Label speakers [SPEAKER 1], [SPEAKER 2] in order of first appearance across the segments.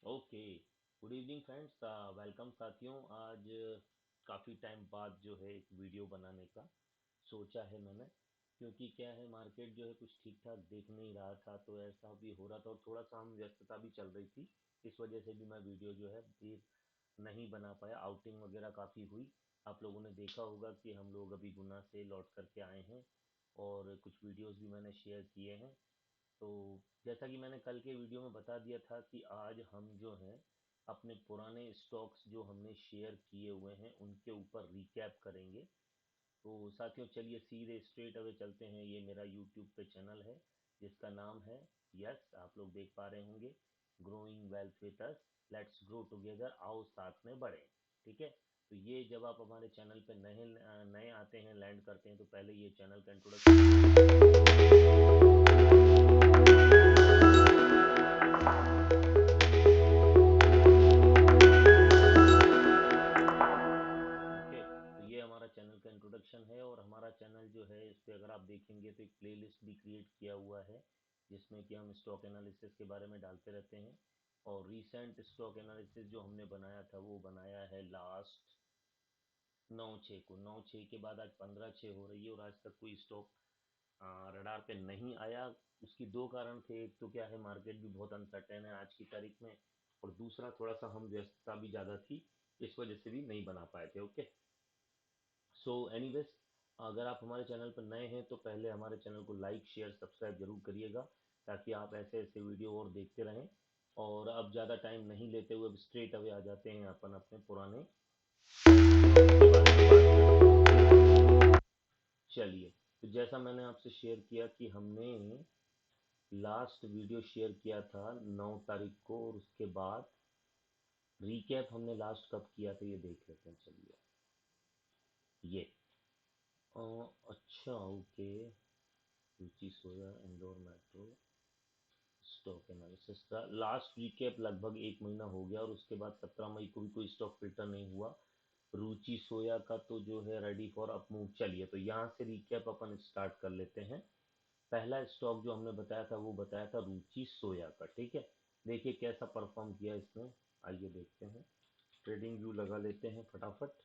[SPEAKER 1] Okay. Good evening friends, welcome साथियों। आज काफ़ी टाइम बाद जो है एक वीडियो बनाने का सोचा है मैंने, क्योंकि क्या है मार्केट जो है कुछ ठीक ठाक देख नहीं रहा था, तो ऐसा भी हो रहा था और थोड़ा सा हम व्यस्तता भी चल रही थी। इस वजह से भी मैं वीडियो जो है देर नहीं बना पाया। आउटिंग वगैरह काफ़ी हुई। आप लोगों ने देखा होगा कि हम लोग अभी गुना से लौट करके आए हैं और कुछ वीडियोस भी मैंने शेयर किए हैं। तो जैसा कि मैंने कल के वीडियो में बता दिया था कि आज हम जो हैं अपने पुराने स्टॉक्स जो हमने शेयर किए हुए हैं उनके ऊपर रिकैप करेंगे। तो साथियों चलिए सीधे स्ट्रेट अवे चलते हैं। ये मेरा यूट्यूब पे चैनल है जिसका नाम है, यस आप लोग देख पा रहे होंगे, growing wealth with us, let's grow together, आओ साथ में बढ़े। ठीक है। तो ये जब आप हमारे चैनल पे नए नए आते हैं, लैंड करते हैं, तो पहले ये चैनल का इंट्रोडक्शन। ओके। तो ये हमारा चैनल का इंट्रोडक्शन है और हमारा चैनल जो है इस पे अगर आप देखेंगे तो एक प्लेलिस्ट भी क्रिएट किया हुआ है जिसमें कि हम स्टॉक एनालिसिस के बारे में डालते रहते हैं। और रीसेंट स्टॉक एनालिसिस जो हमने बनाया था वो बनाया है लास्ट 9/6 को। 9/6 के बाद आज 15/6 हो रही है और आज तक कोई स्टॉक रडार पे नहीं आया। उसकी दो कारण थे, एक तो क्या है मार्केट भी बहुत अनसर्टेन है आज की तारीख में, और दूसरा थोड़ा सा हम व्यस्तता भी ज़्यादा थी, इस वजह से भी नहीं बना पाए थे। ओके। सो एनीवेज, अगर आप हमारे चैनल पर नए हैं तो पहले हमारे चैनल को लाइक शेयर सब्सक्राइब जरूर करिएगा, ताकि आप ऐसे ऐसे वीडियो और देखते रहें। और अब ज़्यादा टाइम नहीं लेते हुए अब स्ट्रेट अवे आ जाते हैं अपन अपने पुराने के बारे में बात करते हैं। ओके। चलिए, तो जैसा मैंने आपसे शेयर किया कि हमने लास्ट वीडियो शेयर किया था 9 तारीख को, और उसके बाद रिकैप हमने लास्ट कब किया था ये देख लेते हैं। चलिए ये अ, अच्छा ओके। रुचि सोया, इंदौर मेट्रो, स्टॉक एनालिसिस का लास्ट रिकैप लगभग एक महीना हो गया, और उसके बाद 17 मई को भी कोई स्टॉक फिल्टर नहीं हुआ। रुचि सोया का तो जो है रेडी फॉर अप मूव। चलिए तो यहाँ से रिकैप अपन स्टार्ट कर लेते हैं। पहला स्टॉक जो हमने बताया था वो बताया था रुचि सोया का। ठीक है। देखिए कैसा परफॉर्म किया इसने, आइए देखते हैं। ट्रेडिंग व्यू लगा लेते हैं फटाफट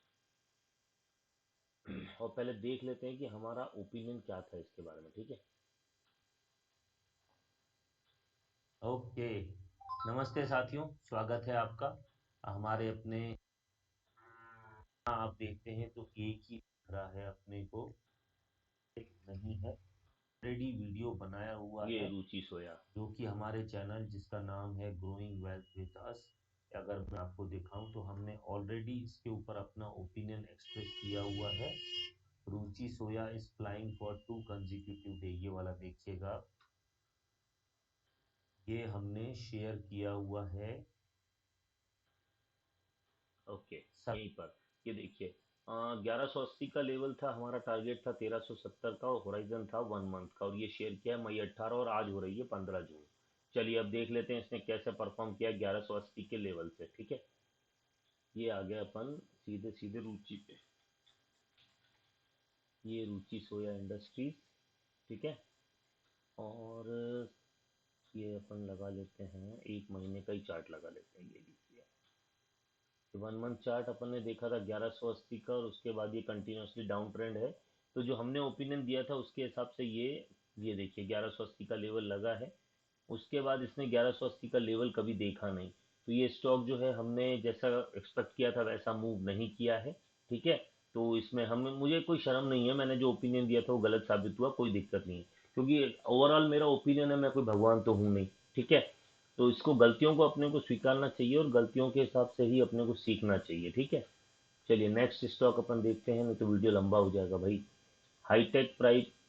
[SPEAKER 1] और पहले देख लेते हैं कि हमारा ओपिनियन क्या था इसके बारे में। ठीक है। ओके। नमस्ते साथियों, स्वागत है आपका हमारे अपने। आप देखते हैं तो एक ही दिख रहा है अपने को, एक नहीं है। ऑलरेडी वीडियो बनाया हुआ ये है रुचि सोया, जो कि हमारे चैनल जिसका नाम है ग्रोइंग वेल्थ विद अस। अगर मैं आपको दिखाऊं तो हमने ऑलरेडी इसके ऊपर अपना ओपिनियन एक्सप्रेस किया हुआ है। Ruchi Soya is flying for 2 consecutive day, ये वाला देखिएगा, ये हमने शेयर किया हुआ है। ओके। यहीं पर ये देखिए, 1180 का लेवल था, हमारा टारगेट था 1370 का, और होराइजन था 1 मंथ का, और ये शेयर किया है मई 18 और आज हो रही है 15 जून। चलिए अब देख लेते हैं इसने कैसे परफॉर्म किया 1180 के लेवल से। ठीक है। ये आ गए अपन सीधे सीधे रुचि पे। ये रुचि सोया इंडस्ट्रीज। ठीक है। और ये अपन लगा लेते हैं, एक महीने का ही चार्ट लगा लेते हैं। ये देखिए 1 मंथ चार्ट अपन ने देखा था 1180 का, और उसके बाद ये कंटिन्यूसली डाउन ट्रेंड है। तो जो हमने ओपिनियन दिया था उसके हिसाब से ये देखिए 1180 का लेवल लगा है। उसके बाद इसने 1180 का लेवल कभी देखा नहीं। तो ये स्टॉक जो है हमने जैसा एक्सपेक्ट किया था वैसा मूव नहीं किया है। ठीक है। तो इसमें हमें मुझे कोई शर्म नहीं है, मैंने जो ओपिनियन दिया था वो गलत साबित हुआ, कोई दिक्कत नहीं है, क्योंकि ओवरऑल मेरा ओपिनियन है, मैं कोई भगवान तो हूँ नहीं। ठीक है। तो इसको गलतियों को अपने को स्वीकारना चाहिए और गलतियों के हिसाब से ही अपने को सीखना चाहिए। ठीक है। चलिए नेक्स्ट स्टॉक अपन देखते हैं, नहीं तो वीडियो लंबा हो जाएगा भाई। Hitech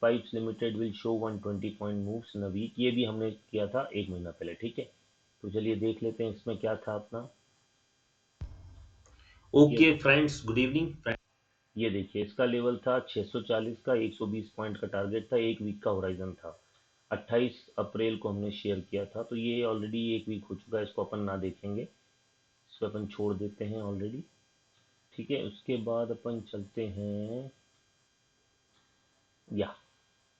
[SPEAKER 1] Pipes Limited will show 120 point moves in a week, ये भी हमने किया था एक महीना पहले। ठीक है। तो चलिए देख लेते हैं इसमें क्या था अपना। Okay friends, good evening. ये देखिए इसका लेवल था 640 का, 120 पॉइंट का टारगेट था, एक वीक का होराइजन था। 28 अप्रैल को हमने शेयर किया था, तो ये ऑलरेडी एक वीक हो चुका है, इसको अपन ना देखेंगे, इसको अपन छोड़ देते हैं ऑलरेडी। ठीक है। उसके बाद अपन चलते हैं या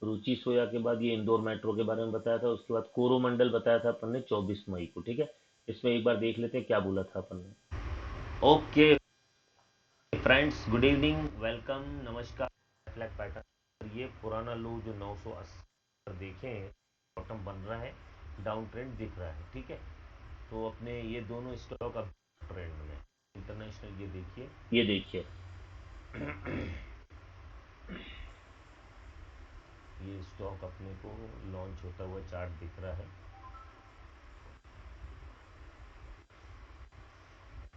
[SPEAKER 1] रुचि सोया के बाद ये इंदौर मेट्रो के बारे में बताया था, उसके बाद कोरोमंडल बताया था अपन ने 24 मई को। ठीक है। इसमें एक बार देख लेते हैं क्या बोला था अपन ने। Okay friends, good evening, welcome, नमस्कार। फ्लैग पैटर्न, ये पुराना लो जो 980 पर देखे हैं, बॉटम बन रहा है, डाउन ट्रेंड दिख रहा है, ठीक है। तो अपने ये दोनों स्टॉक अब ट्रेंड में, इंटरनेशनल ये देखिए, ये देखिए ये स्टॉक अपने को लॉन्च होता हुआ चार्ट दिख रहा है।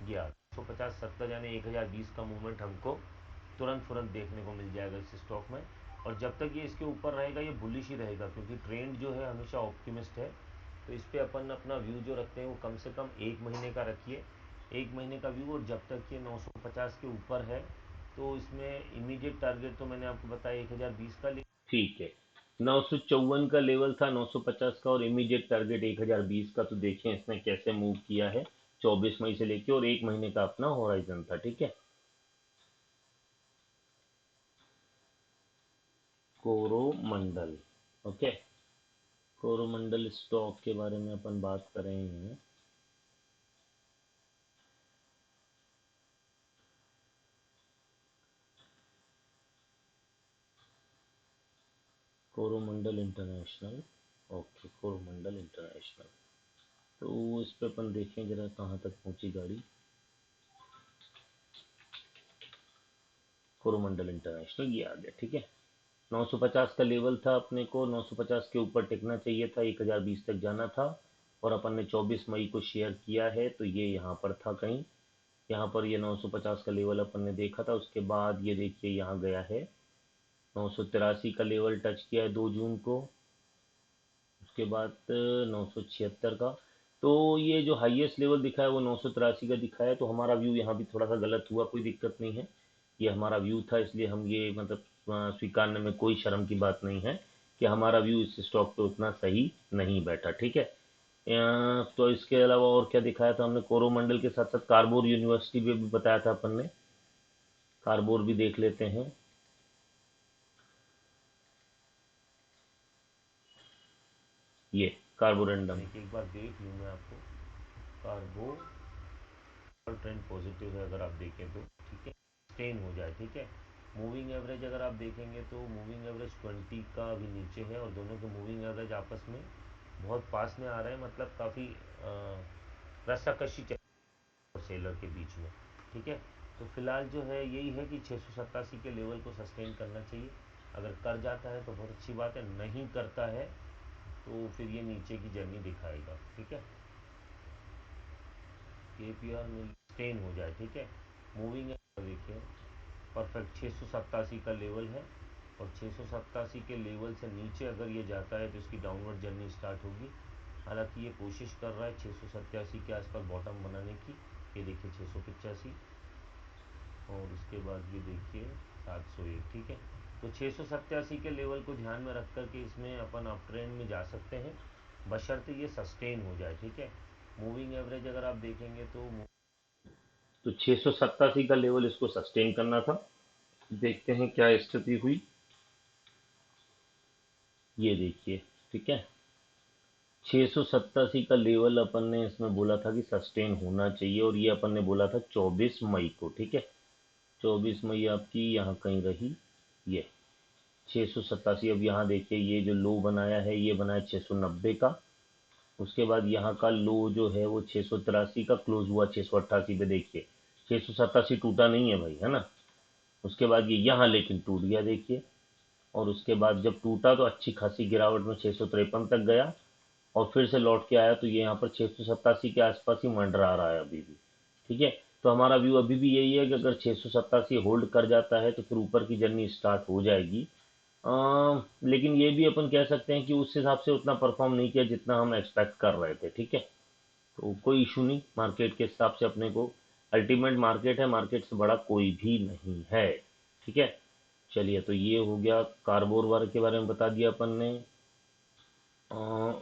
[SPEAKER 1] 150-70 यानी 1020 का मूवमेंट हमको तुरंत देखने को मिल जाएगा इस स्टॉक में। और जब तक ये इसके ऊपर रहेगा ये बुलिश ही रहेगा, क्योंकि ट्रेंड जो है हमेशा ऑप्टिमिस्ट है। तो इस पर अपन अपना व्यू जो रखते हैं वो कम से कम 1 महीने का रखिए, 1 महीने का व्यू। और जब तक ये 950 के ऊपर है तो इसमें इमीडिएट टारगेट तो मैंने आपको बताया 1020 का, ठीक है। 954 का लेवल था 950 का, और इमीडिएट टारगेट 1020 का। तो देखें इसने कैसे मूव किया है 24 मई से लेके, और 1 महीने का अपना होराइजन था, ठीक है। कोरोमंडल, ओके, कोरोमंडल स्टॉक के बारे में अपन बात कर रहे हैं। Coromandel international, okay, Coromandel international. तो इस पे अपन देखें जरा कहाँ तक पहुंची गाड़ी। कोरोमंडल इंटरनेशनल ये आ गया, ठीक है। 950 का लेवल था, अपने को 950 के ऊपर टिकना चाहिए था, 1020 तक जाना था। और अपन ने 24 मई को शेयर किया है, तो ये यहाँ पर था कहीं, यहाँ पर ये 950 का लेवल अपन ने देखा था। उसके बाद ये देखिए यहाँ गया है, 983 का लेवल टच किया है 2 जून को। उसके बाद 976 का। तो ये जो हाईएस्ट लेवल दिखा है वो 983 का दिखा है। तो हमारा व्यू यहाँ भी थोड़ा सा गलत हुआ, कोई दिक्कत नहीं है, ये हमारा व्यू था, इसलिए हम ये मतलब स्वीकारने में कोई शर्म की बात नहीं है कि हमारा व्यू इस स्टॉक पे उतना सही नहीं बैठा, ठीक है। तो इसके अलावा और क्या दिखाया था हमने, कोरोमंडल के साथ साथ कारबोर यूनिवर्सिटी पे भी बताया था अपन ने, कारबोर भी देख लेते हैं। ये कार्बोरेंडम, एक बार देख लूँ मैं आपको, कार्बो ट्रेंड पॉजिटिव है अगर आप देखें तो, ठीक है, स्टेन हो जाए, ठीक है। मूविंग एवरेज अगर आप देखेंगे तो मूविंग एवरेज 20 का अभी नीचे है, और दोनों के मूविंग एवरेज आपस में बहुत पास में आ रहे हैं, मतलब काफ़ी रस्साकशी चल रही है सेलर के बीच में, ठीक है। तो फिलहाल जो है यही है कि 687 के लेवल को सस्टेन करना चाहिए। अगर कर जाता है तो बहुत अच्छी बात है, नहीं करता है तो फिर ये नीचे की जर्नी दिखाएगा, ठीक है। KPR में स्टेन हो जाए, ठीक है। मूविंग देखिए परफेक्ट 687 का लेवल है, और 687 के लेवल से नीचे अगर ये जाता है तो इसकी डाउनवर्ड जर्नी स्टार्ट होगी। हालांकि ये कोशिश कर रहा है 687 के आसपास बॉटम बनाने की, ये देखिए 685, और उसके बाद ये देखिए 701, ठीक है। तो 687 के लेवल को ध्यान में रख कर के इसमें अपन अप ट्रेंड में जा सकते हैं, बशर्ते ये सस्टेन हो जाए, ठीक है। मूविंग एवरेज अगर आप देखेंगे तो 687 का लेवल इसको सस्टेन करना था। देखते हैं क्या स्थिति हुई, ये देखिए, ठीक है। 687 का लेवल अपन ने इसमें बोला था कि सस्टेन होना चाहिए, और ये अपन ने बोला था 24 मई को, ठीक है। 24 मई आपकी यहाँ कहीं रही, ये 687। अब यहाँ देखिए ये जो लो बनाया है ये बनाया 690 का। उसके बाद यहाँ का लो जो है वो 683 का क्लोज हुआ 688 पे, देखिए 687 टूटा नहीं है भाई, है ना। उसके बाद ये यहाँ लेकिन टूट गया, देखिए। और उसके बाद जब टूटा तो अच्छी खासी गिरावट में 653 तक गया, और फिर से लौट के आया, तो ये यहाँ पर 687 के आसपास ही मंडरा रहा है अभी भी, ठीक है। तो हमारा व्यू अभी भी यही है कि अगर 687 होल्ड कर जाता है तो फिर ऊपर की जर्नी स्टार्ट हो जाएगी। लेकिन ये भी अपन कह सकते हैं कि उस हिसाब से उतना परफॉर्म नहीं किया जितना हम एक्सपेक्ट कर रहे थे, ठीक है। तो कोई इशू नहीं, मार्केट के हिसाब से अपने को अल्टीमेट मार्केट है, मार्केट से बड़ा कोई भी नहीं है, ठीक है। चलिए, तो ये हो गया कार्बोर वर्क के बारे में बता दिया अपन ने।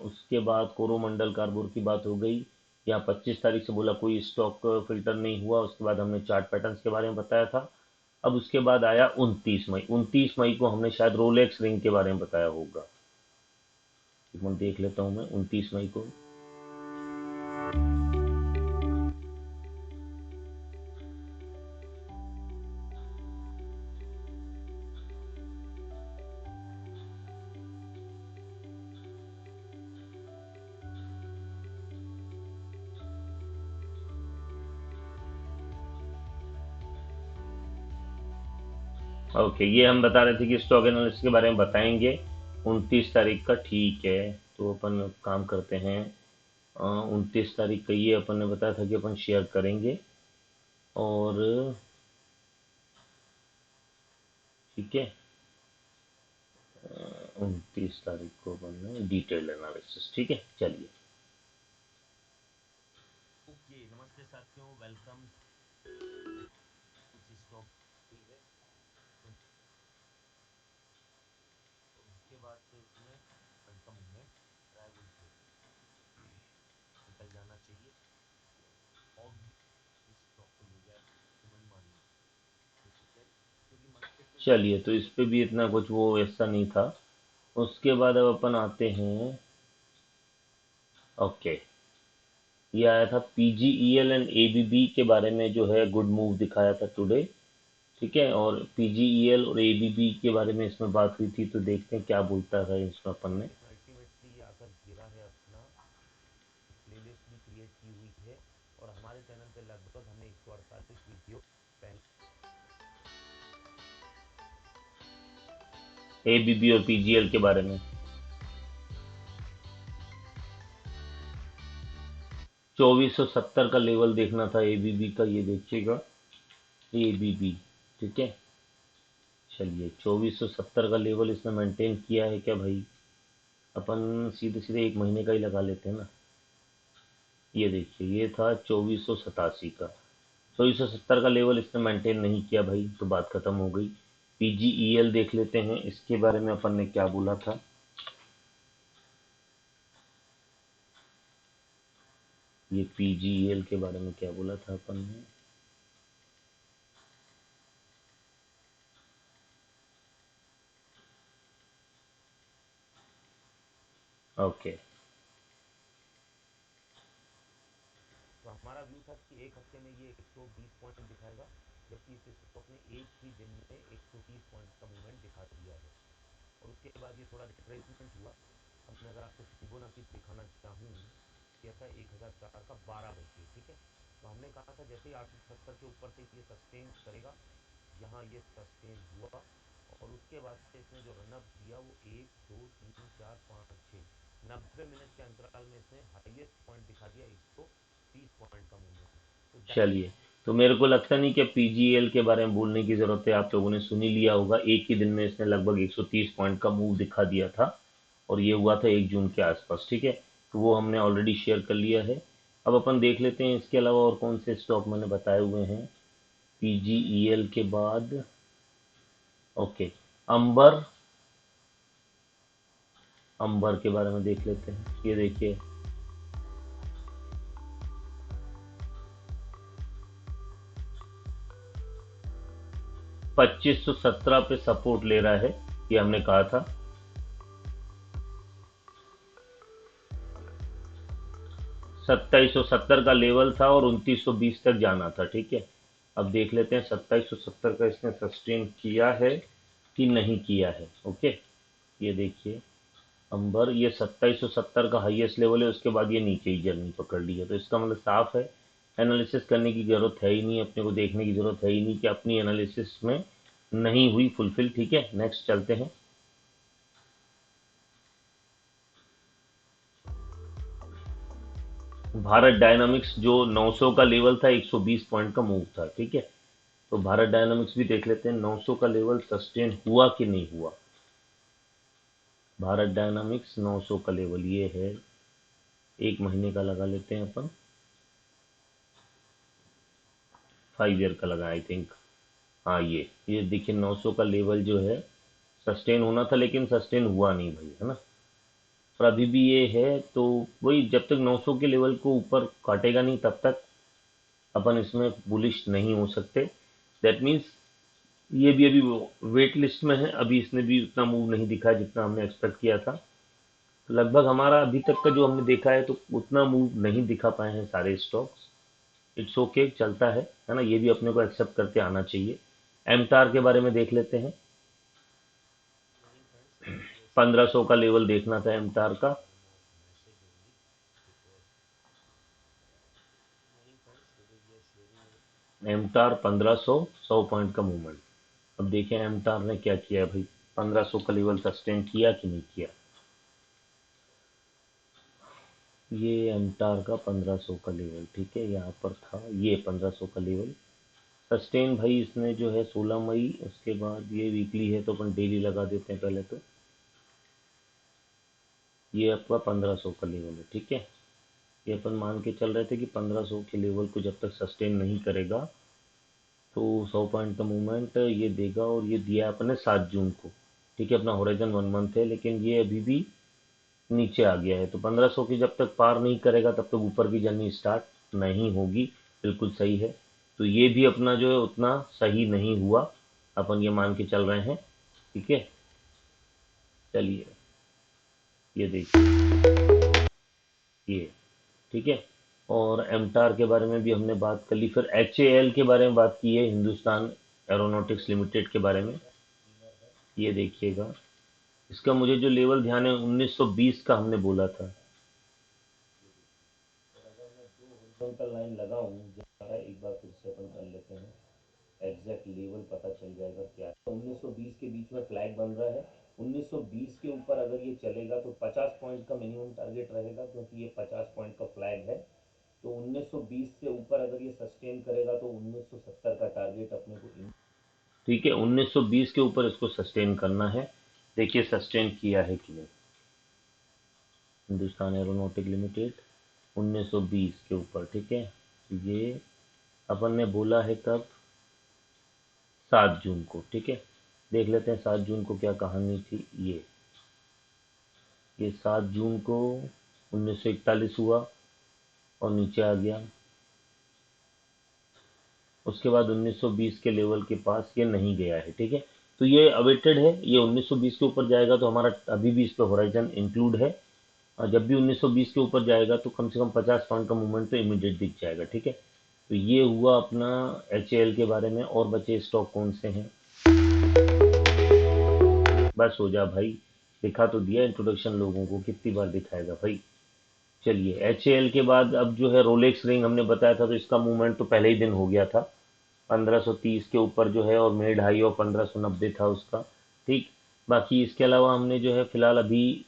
[SPEAKER 1] उसके बाद कोरोमंडल कार्बोर की बात हो गई। यहाँ 25 तारीख से बोला कोई स्टॉक फिल्टर नहीं हुआ। उसके बाद हमने चार्ट पैटर्न्स के बारे में बताया था। अब उसके बाद आया 29 मई। 29 मई को हमने शायद रोलेक्स रिंग के बारे में बताया होगा, एक मिनट देख लेता हूँ मैं 29 मई को। ओके, ये हम बता रहे थे कि स्टॉक एनालिसिस के बारे में बताएंगे 29 तारीख का, ठीक है। तो अपन काम करते हैं, 29 तारीख का ये अपन ने बताया था कि अपन शेयर करेंगे, और ठीक है, 29 तारीख को अपन ने डिटेल एनालिसिस, ठीक है, चलिए। ओके, नमस्ते साथियों, वेलकम स्टॉक है। तो उसके बाद से इसमें का मूवमेंट ट्रायंगल पे निकल जाना चाहिए, और इस स्टॉक को ले जाए तो मनमानी, क्योंकि मार्केट में चलिए, तो इस पे भी इतना कुछ वो ऐसा नहीं था। उसके बाद अब अपन आते हैं, ओके, ये आया था पीजीईएल एंड एबीबी के बारे में, जो है गुड मूव दिखाया था टुडे, ठीक है। और पीजीईएल और एबीबी के बारे में इसमें बात हुई थी, तो देखते हैं क्या बोलता है इसमें अपन ने। अल्टीमेटली आकर गिरा है अपना, प्लेलिस्ट भी क्रिएट की हुई है, और हमारे चैनल पे लगभग हमने 148 वीडियो एबीबी और पीजीएल के बारे में। 2470 का लेवल देखना था एबीबी का, ये देखिएगा, एबीबी, ठीक है। चलिए, 2470 का लेवल इसने मेंटेन किया है क्या भाई? अपन सीधे सीधे एक महीने का ही लगा लेते हैं ना। ये देखिए, ये था 2487 का, 2470 का लेवल इसने मेंटेन नहीं किया भाई, तो बात खत्म हो गई। पीजीईएल देख लेते हैं, इसके बारे में अपन ने क्या बोला था। ये पीजीईएल के बारे में क्या बोला था अपन ने। ओके, तो हमारा व्यू था कि एक हफ्ते में ये 120 पॉइंट दिखाएगा, जबकि इस स्टॉक ने एक ही दिन में 130 पॉइंट का मूवमेंट दिखा दिया है, और उसके बाद ये थोड़ा रिट्रेसमेंट हुआ। अब मैं अगर आपको फिबोनाची दिखाना चाहूँ, यह था 1004 का 12 बजे, ठीक है। तो हमने कहा था जैसे ही 870 के ऊपर से ये सस्टेन करेगा, यहाँ ये सस्टेन हुआ, और उसके बाद से इसने जो रनअप दिया वो 1 2 3 4 5 6 90 मिनट के अंतराल में इसने हाईएस्ट पॉइंट दिखा दिया, 130 पॉइंट का मूवमेंट। तो चलिए, तो मेरे को लगता नहीं कि पीजीएल के बारे में बोलने की जरूरत है, आप लोगों ने सुन ही लिया होगा, एक ही दिन में इसने लगभग 130 पॉइंट का मूव दिखा दिया था, और ये हुआ था 1 जून के आसपास, ठीक है। तो वो हमने ऑलरेडी शेयर कर लिया है। अब अपन देख लेते हैं इसके अलावा और कौन से स्टॉक मैंने बताए हुए हैं पीजीईएल के बाद। ओके, अंबर, अंबर के बारे में देख लेते हैं, ये देखिए, 2517 पे सपोर्ट ले रहा है, ये हमने कहा था। 2770 का लेवल था और 2920 तक जाना था, ठीक है। अब देख लेते हैं 2770 का इसने सस्टेन किया है कि नहीं किया है। ओके, ये देखिए, अंबर, ये 2770 का हाईएस्ट लेवल है, उसके बाद ये नीचे ही जर्नी पकड़ ली है, तो इसका मतलब साफ है, एनालिसिस करने की जरूरत है ही नहीं, अपने को देखने की जरूरत है ही नहीं कि अपनी एनालिसिस में नहीं हुई फुलफिल, ठीक है। नेक्स्ट चलते हैं। भारत डायनामिक्स, जो 900 का लेवल था, 120 पॉइंट का मूव था, ठीक है। तो भारत डायनामिक्स भी देख लेते हैं, 900 का लेवल सस्टेन हुआ कि नहीं हुआ। भारत डायनामिक्स 900 का लेवल ये है, एक महीने का लगा लेते हैं अपन, 5 ईयर का लगा आई थिंक। हाँ, ये देखिए, 900 का लेवल जो है सस्टेन होना था, लेकिन सस्टेन हुआ नहीं भाई, है ना। और अभी भी ये है, तो वही, जब तक 900 के लेवल को ऊपर काटेगा नहीं तब तक अपन इसमें बुलिश नहीं हो सकते। दैट मीन्स ये भी अभी वेट लिस्ट में है, अभी इसने भी उतना मूव नहीं दिखा है जितना हमने एक्सपेक्ट किया था। लगभग हमारा अभी तक का जो हमने देखा है, तो उतना मूव नहीं दिखा पाए हैं सारे स्टॉक्स। इट्स ओके, चलता है ना, ये भी अपने को एक्सेप्ट करके आना चाहिए। एमटार के बारे में देख लेते हैं, 1500 का लेवल देखना था एमटार का। एमटार 1500, 100 पॉइंट का मूवमेंट, अब देखें एमटार ने क्या किया भाई, 1500 का लेवल सस्टेन किया कि नहीं किया। ये एमटार का 1500 का लेवल, ठीक है, यहाँ पर था ये 1500 का लेवल सस्टेन भाई इसने जो है 16 मई। उसके बाद ये वीकली है तो अपन डेली लगा देते हैं पहले तो। ये आपका 1500 का लेवल है, ठीक है। ये अपन मान के चल रहे थे कि 1500 के लेवल को जब तक सस्टेन नहीं करेगा तो 100 पॉइंट का मूवमेंट ये देगा। और ये दिया अपने 7 जून को, ठीक है। अपना होराइजन 1 मंथ है, लेकिन ये अभी भी नीचे आ गया है। तो 1500 की जब तक पार नहीं करेगा तब तक ऊपर की जर्नी स्टार्ट नहीं होगी। बिल्कुल सही है। तो ये भी अपना जो है उतना सही नहीं हुआ, अपन ये मान के चल रहे हैं, ठीक है। चलिए ये देखिए ये, ठीक है। और एमटार के बारे में भी हमने बात कर ली। फिर एच के बारे में बात की है, हिंदुस्तान एरोनॉटिक्स लिमिटेड के बारे में। ये देखिएगा, इसका मुझे जो लेवल ध्यान है 1920 का हमने बोला था। हॉरिजॉन्टल लाइन लगाऊं जो है, एक बार फिर से अपन कर लेते हैं, एग्जैक्ट लेवल पता चल जाएगा क्या है। 1920 के बीच में फ्लैग बन रहा है। 1920 के ऊपर अगर ये चलेगा तो 50 पॉइंट का मिनिमम टारगेट रहेगा, क्योंकि ये 50 पॉइंट का फ्लैग है। तो 1920 से ऊपर अगर ये सस्टेन करेगा तो 1970 का टारगेट अपने को, ठीक है, 1920 के ऊपर इसको सस्टेन करना है। देखिए सस्टेन किया है कि नहीं। हिंदुस्तान एरोनॉटिक लिमिटेड 1920 के ऊपर, ठीक है। ये अपन ने बोला है कब, 7 जून को, ठीक है। देख लेते हैं 7 जून को क्या कहानी थी। ये 7 जून को 1941 हुआ और नीचे आ गया। उसके बाद 1920 के लेवल के पास ये नहीं गया है, ठीक है। तो ये अवेटेड है, ये 1920 के ऊपर जाएगा तो हमारा अभी भी इस पर होराइजन इंक्लूड है। और जब भी 1920 के ऊपर जाएगा तो कम से कम 50 पॉइंट का मूवमेंट तो इमीडिएट दिख जाएगा, ठीक है। तो ये हुआ अपना के बारे में। और बचे स्टॉक कौन से हैं, बस हो जा भाई, दिखा तो दिया इंट्रोडक्शन लोगों को, कितनी बार दिखाएगा भाई। चलिए के बाद अब जो है रोलेक्स रिंग हमने बताया था, तो इसका मूवमेंट तो पहले ही दिन हो गया था। 1530 के ऊपर जो है, और मेड हाई ऑफ 1590 था उसका, ठीक। बाकी इसके अलावा हमने जो है फिलहाल अभी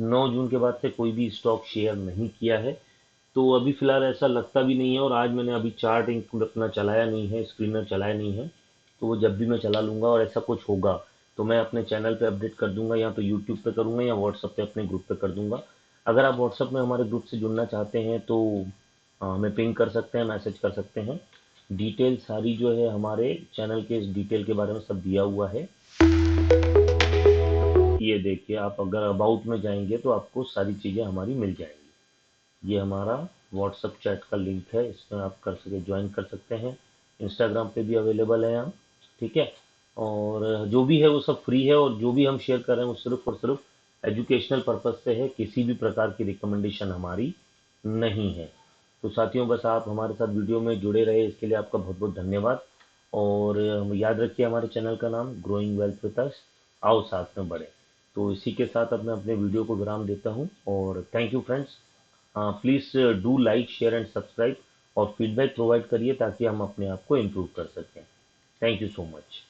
[SPEAKER 1] 9 जून के बाद से कोई भी स्टॉक शेयर नहीं किया है। तो अभी फिलहाल ऐसा लगता भी नहीं है। और आज मैंने अभी चार्ट अपना चलाया नहीं है, स्क्रीनर चलाया नहीं है। तो वो जब भी मैं चला लूंगा और ऐसा कुछ होगा तो मैं अपने चैनल पे अपडेट कर दूंगा, या तो यूट्यूब पे करूंगा या व्हाट्सएप पे अपने ग्रुप पे कर दूंगा। अगर आप व्हाट्सएप में हमारे ग्रुप से जुड़ना चाहते हैं तो हमें पिंग कर सकते हैं, मैसेज कर सकते हैं। डिटेल सारी जो है हमारे चैनल के इस डिटेल के बारे में सब दिया हुआ है। ये देखिए, आप अगर अबाउट में जाएंगे तो आपको सारी चीज़ें हमारी मिल जाएंगी। ये हमारा व्हाट्सएप चैट का लिंक है, इसमें आप कर सके ज्वाइन कर सकते हैं। इंस्टाग्राम पे भी अवेलेबल है हम, ठीक है। और जो भी है वो सब फ्री है, और जो भी हम शेयर कर रहे हैं वो सिर्फ और सिर्फ एजुकेशनल पर्पज से है, किसी भी प्रकार की रिकमेंडेशन हमारी नहीं है। तो साथियों, बस आप हमारे साथ वीडियो में जुड़े रहे, इसके लिए आपका बहुत बहुत धन्यवाद। और याद रखिए हमारे चैनल का नाम ग्रोइंग वेल्थ विद अस, आओ साथ में बढ़े। तो इसी के साथ अब मैं अपने वीडियो को विराम देता हूँ, और thank you friends. Please do like share and subscribe, और फीडबैक प्रोवाइड करिए ताकि हम अपने आप को इम्प्रूव कर सकें। Thank you so much.